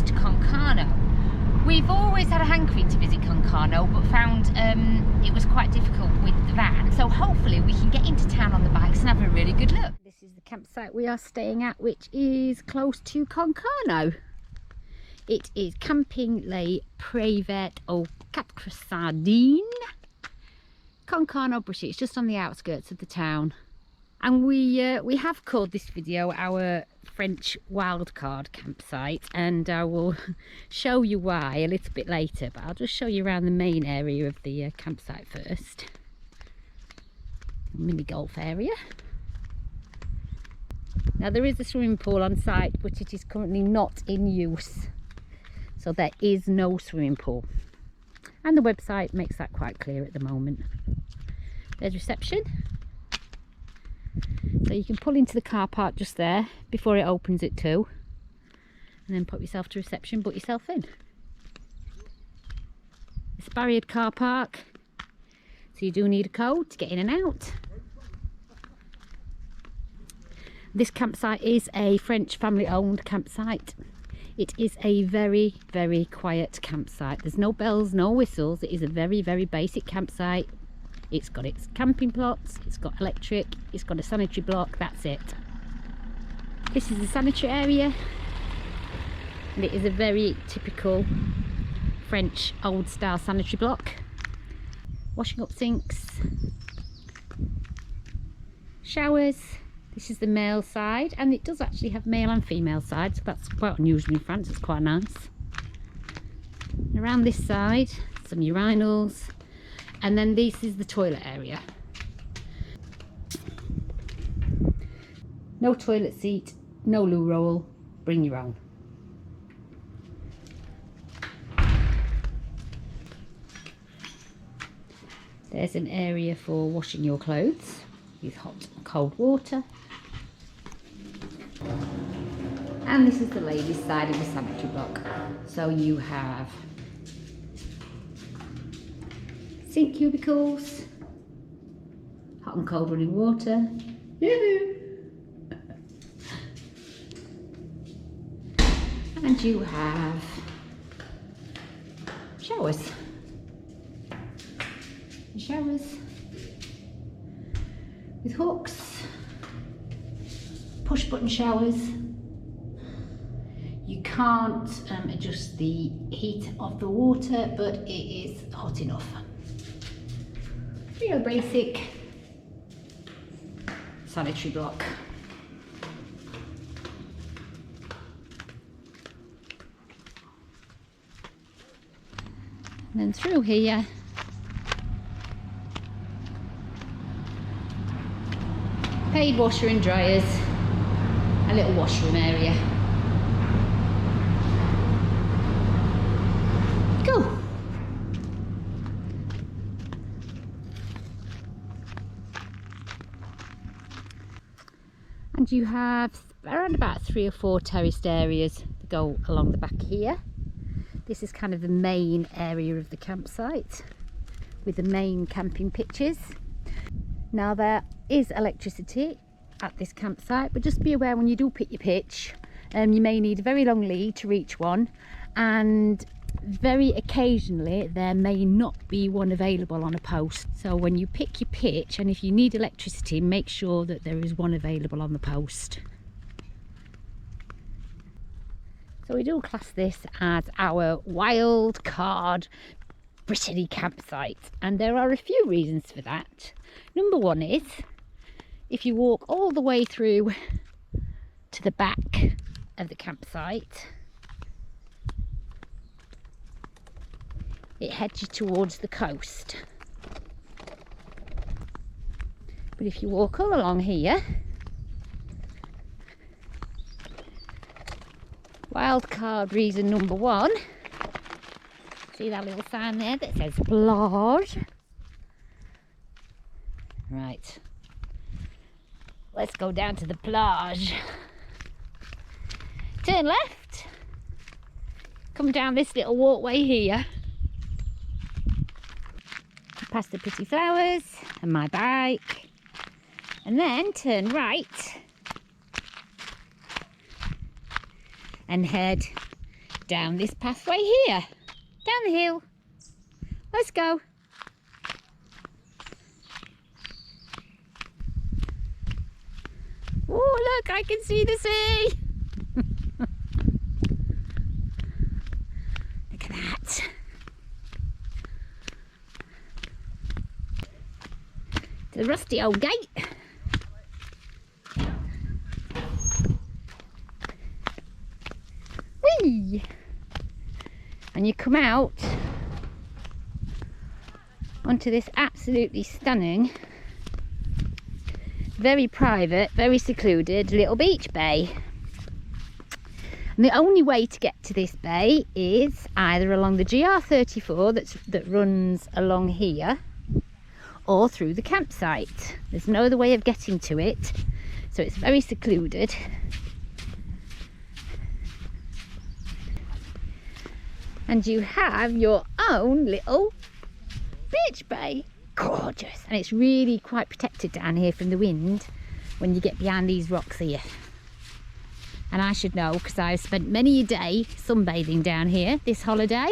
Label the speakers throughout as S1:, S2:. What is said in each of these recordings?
S1: to Concarneau. We've always had a hankering to visit Concarneau, but found it was quite difficult with the van. So hopefully we can get into town on the bikes and have a really good look. This is the campsite we are staying at, which is close to Concarneau. It is Camping Les Verts au Quatre Sardines, Concarneau, Brittany. It's just on the outskirts of the town. And we have called this video our French Wildcard campsite, and I will show you why a little bit later, but I'll just show you around the main area of the campsite first. Mini golf area. Now there is a swimming pool on site, but it is currently not in use, so there is no swimming pool, and the website makes that quite clear at the moment. There's reception. So you can pull into the car park just there before it opens at 2, and then pop yourself to reception, put yourself in. It's a barriered car park, so you do need a code to get in and out. This campsite is a French family owned campsite. It is a very, very quiet campsite. There's no bells, no whistles. It is a very, very basic campsite. It's got its camping plots, it's got electric, it's got a sanitary block, that's it. This is the sanitary area, and it is a very typical French old style sanitary block. Washing up sinks, showers. This is the male side, and it does actually have male and female sides, so that's quite unusual in France. It's quite nice. And around this side, some urinals. And then this is the toilet area. No toilet seat, no loo roll, bring your own. There's an area for washing your clothes with hot and cold water. And this is the ladies' side of the sanitary block. So you have sink cubicles, hot and cold running water. And you have showers. Showers with hooks, push button showers. You can't adjust the heat of the water, but it is hot enough. Real basic sanitary block. And then through here, paid washer and dryers, a little washroom area. Go! And you have around about 3 or 4 terraced areas that go along the back here. This is kind of the main area of the campsite with the main camping pitches. Now there is electricity at this campsite, but just be aware when you do pick your pitch, you may need a very long lead to reach one, and very occasionally there may not be one available on a post. So when you pick your pitch, and if you need electricity, make sure that there is one available on the post. So we do class this as our Wildcard Brittany campsite, and there are a few reasons for that. Number one is, if you walk all the way through to the back of the campsite, it heads you towards the coast. But if you walk all along here, Wildcard reason number one, see that little sign there that says plage? Right, let's go down to the plage. Turn left, come down this little walkway here, past the pretty flowers and my bike, and then turn right and head down this pathway here. Down the hill. Let's go. Oh, look, I can see the sea. Look at that. The rusty old gate. Whee! And you come out onto this absolutely stunning, very private, very secluded little beach bay. And the only way to get to this bay is either along the GR34 that runs along here, or through the campsite. There's no other way of getting to it, so it's very secluded. And you have your own little beach bay. Gorgeous. And it's really quite protected down here from the wind when you get behind these rocks here. And I should know, because I've spent many a day sunbathing down here this holiday.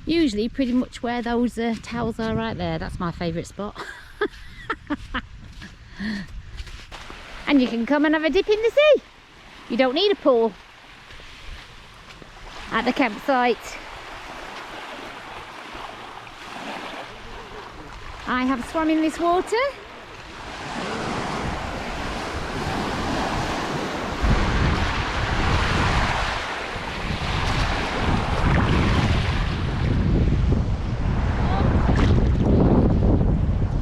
S1: Usually pretty much where those towels are, right there. That's my favourite spot. And you can come and have a dip in the sea. You don't need a pool at the campsite. I have swum in this water.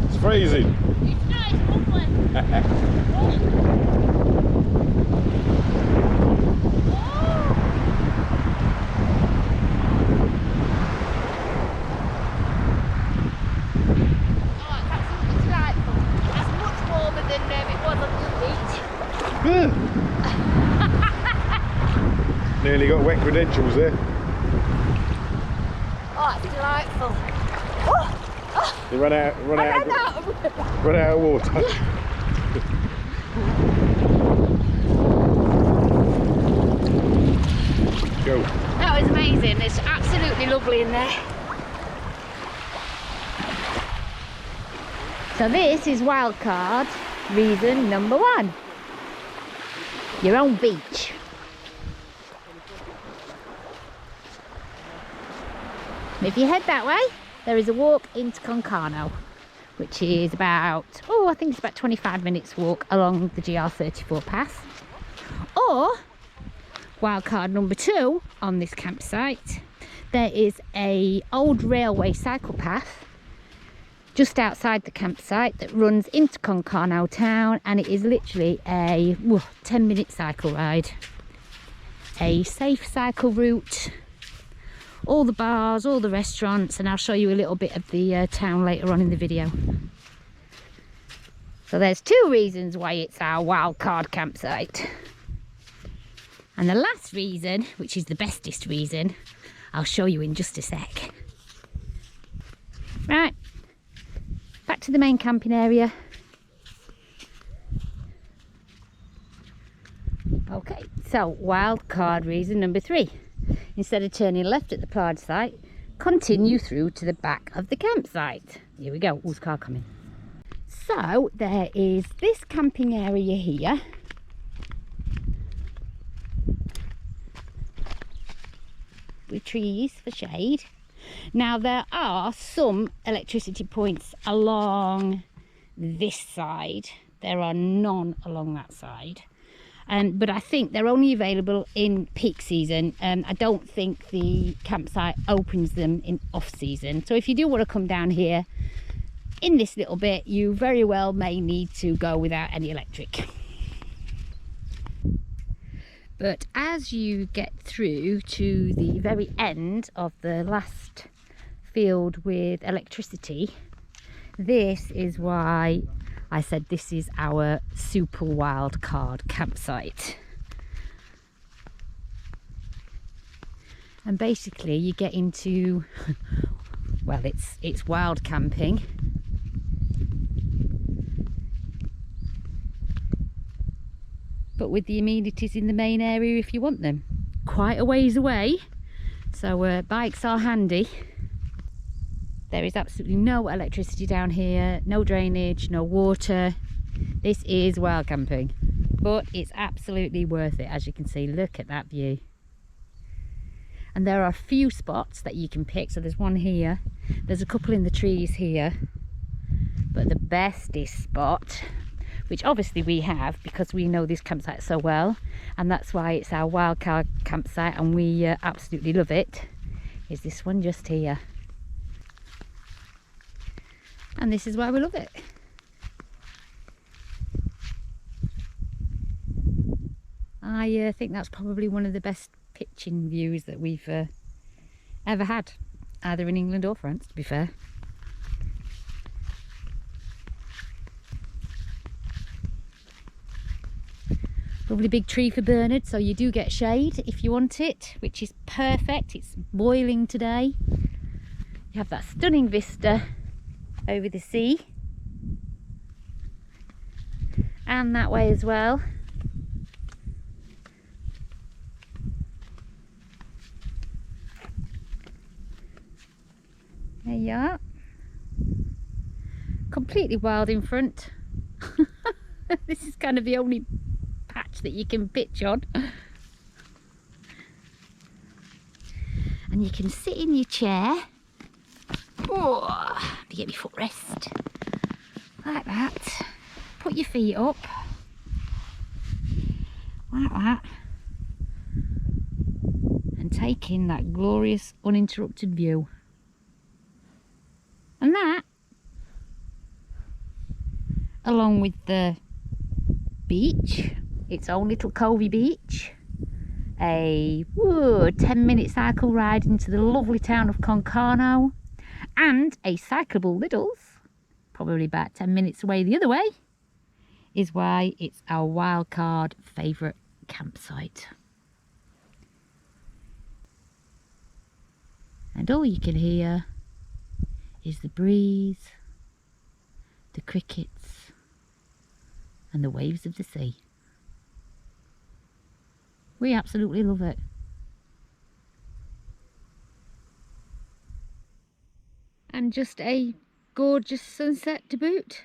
S2: It's freezing.
S1: It's nice, lovely.
S2: Nearly got wet credentials there.
S1: Oh, it's delightful. Oh,
S2: You run out of water. Go.
S1: That was amazing. It's absolutely lovely in there. So this is Wildcard reason number 1. Your own beach. If you head that way, there is a walk into Concarneau, which is about, I think it's about 25 minutes walk along the GR34 pass. Or, wildcard number 2 on this campsite, there is a old railway cycle path just outside the campsite that runs into Concarneau town, and it is literally a 10-minute cycle ride. A safe cycle route. All the bars, all the restaurants, and I'll show you a little bit of the town later on in the video. So there's 2 reasons why it's our wildcard campsite. And the last reason, which is the bestest reason, I'll show you in just a sec. Right, back to the main camping area. Okay, so wildcard reason number 3. Instead of turning left at the plard site, continue through to the back of the campsite. Here we go. Who's car coming? So there is this camping area here. With trees for shade. Now there are some electricity points along this side. There are none along that side. But I think they're only available in peak season, and I don't think the campsite opens them in off season. So if you do want to come down here in this little bit, you very well may need to go without any electric. But as you get through to the very end of the last field with electricity, this is why I said this is our super wildcard campsite. And basically you get into, well, it's wild camping. but with the amenities in the main area if you want them. Quite a ways away, so bikes are handy. There is absolutely no electricity down here, no drainage, no water. This is wild camping, but it's absolutely worth it. As you can see, look at that view. And there are a few spots that you can pick. So there's one here, there's a couple in the trees here, but the bestest spot, which obviously we have because we know this campsite so well, and that's why it's our Wildcard campsite and we absolutely love it, is this one just here. And this is why we love it. I think that's probably one of the best pitching views that we've ever had, either in England or France, to be fair. Lovely big tree for Bernard, so you do get shade if you want it, which is perfect. It's boiling today. You have that stunning vista over the sea, and that way as well. There you are. Completely wild in front. This is kind of the only patch that you can pitch on. And you can sit in your chair. Oh, to get your footrest. Like that. Put your feet up. Like that. And take in that glorious uninterrupted view. And that, along with the beach, its own little covey beach, a 10-minute cycle ride into the lovely town of Concarneau, and a cyclable Liddles, probably about 10 minutes away the other way, is why it's our Wildcard favourite campsite. And all you can hear is the breeze, the crickets, and the waves of the sea. We absolutely love it. And just a gorgeous sunset to boot.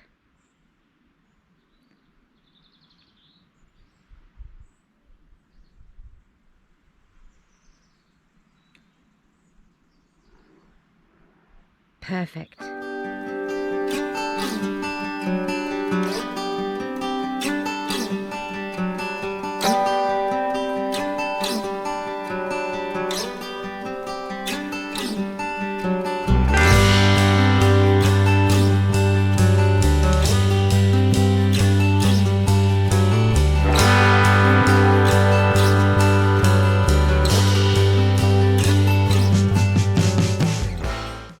S1: Perfect.